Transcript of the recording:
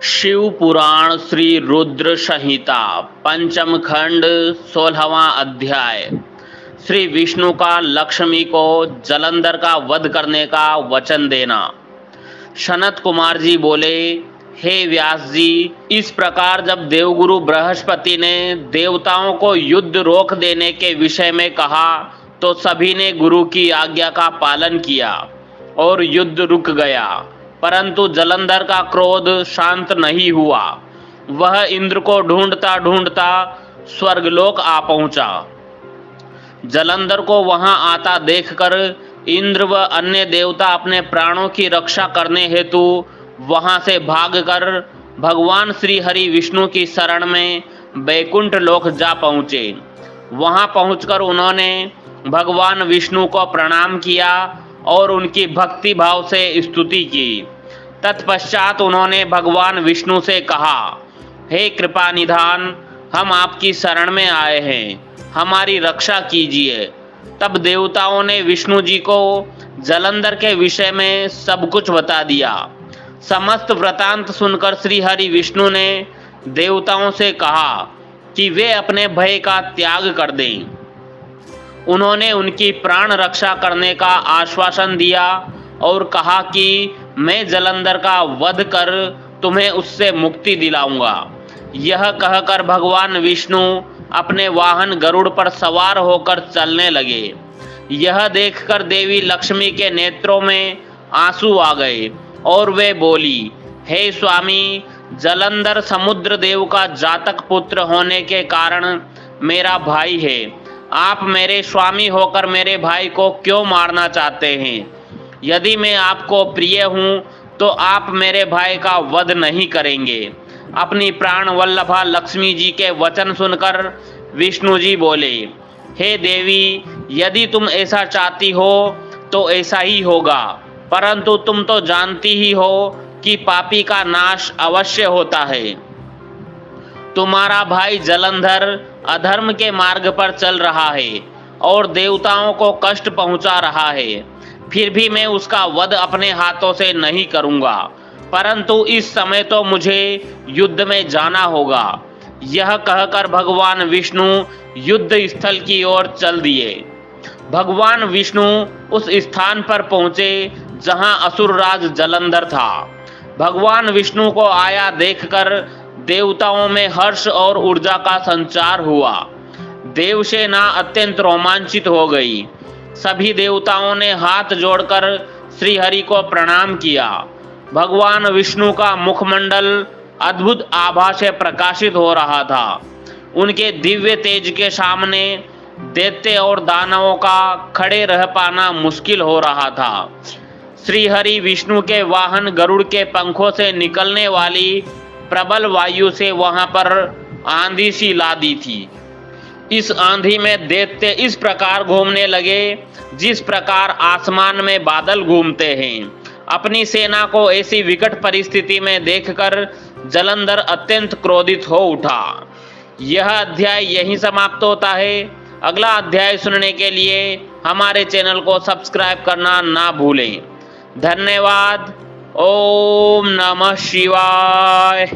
शिव पुराण श्री रुद्र संहिता पंचम खंड 16वां अध्याय। श्री विष्णु का लक्ष्मी को जलंधर का वध करने का वचन देना। सनत कुमार जी बोले, हे व्यास जी, इस प्रकार जब देवगुरु बृहस्पति ने देवताओं को युद्ध रोक देने के विषय में कहा तो सभी ने गुरु की आज्ञा का पालन किया और युद्ध रुक गया, परंतु जलंधर का क्रोध शांत नहीं हुआ। वह इंद्र को ढूंढता ढूंढता स्वर्गलोक आ पहुंचा। जलंधर को वहां आता देखकर इंद्र व अन्य देवता अपने प्राणों की रक्षा करने हेतु वहां से भागकर भगवान श्री हरि विष्णु की शरण में बैकुंठ लोक जा पहुंचे। वहां पहुंचकर उन्होंने भगवान विष्णु को प्रणाम किया और उनकी भक्ति भाव से स्तुति की। तत्पश्चात उन्होंने भगवान विष्णु से कहा, हे कृपा निधान, हम आपकी शरण में आए हैं, हमारी रक्षा कीजिए। तब देवताओं ने विष्णु जी को जलंधर के विषय में सब कुछ बता दिया। समस्त वृतांत सुनकर श्री हरि विष्णु ने देवताओं से कहा कि वे अपने भय का त्याग कर दें। उन्होंने उनकी प्राण रक्षा करने का आश्वासन दिया और कहा कि मैं जलंधर का वध कर तुम्हें उससे मुक्ति दिलाऊंगा। यह कहकर भगवान विष्णु अपने वाहन गरुड़ पर सवार होकर चलने लगे। यह देखकर देवी लक्ष्मी के नेत्रों में आंसू आ गए और वे बोली, हे स्वामी, जलंधर समुद्र देव का जातक पुत्र होने के कारण मेरा भाई है। आप मेरे स्वामी होकर मेरे भाई को क्यों मारना चाहते हैं? यदि मैं आपको प्रिय हूं तो आप मेरे भाई का वध नहीं करेंगे। अपनी प्राण वल्लभा लक्ष्मी जी के वचन सुनकर विष्णु जी बोले, हे देवी, यदि तुम ऐसा चाहती हो तो ऐसा ही होगा, परंतु तुम तो जानती ही हो कि पापी का नाश अवश्य होता है। तुम्हारा भाई जलंधर अधर्म के मार्ग पर चल रहा है और देवताओं को कष्ट पहुंचा रहा है। फिर भी मैं उसका वध अपने हाथों से नहीं करूंगा, परंतु इस समय तो मुझे युद्ध में जाना होगा। यह कहकर भगवान विष्णु युद्ध स्थल की ओर चल दिए। भगवान विष्णु उस स्थान पर पहुंचे जहां असुरराज जलंधर था। भगवान विष्णु को आया देखकर देवताओं में हर्ष और ऊर्जा का संचार हुआ। देवसेना अत्यंत रोमांचित हो गई। सभी देवताओं ने हाथ जोड़कर श्री हरि को प्रणाम किया। भगवान विष्णु का मुखमंडल अद्भुत आभा से प्रकाशित हो रहा था। उनके दिव्य तेज के सामने दैत्य और दानवों का खड़े रह पाना मुश्किल हो रहा था। श्री हरि विष्णु के वाहन गरुड़ के पंखों से निकलने वाली प्रबल वायु से वहां पर आंधी सी ला दी थी। इस आंधी में दैत्य इस प्रकार घूमने लगे जिस प्रकार आसमान में बादल घूमते हैं। अपनी सेना को ऐसी विकट परिस्थिति में देखकर जलंधर अत्यंत क्रोधित हो उठा। यह अध्याय यहीं समाप्त होता है। अगला अध्याय सुनने के लिए हमारे चैनल को सब्सक्राइब करना ना भूलें। धन्यवाद। ओम नमः शिवाय।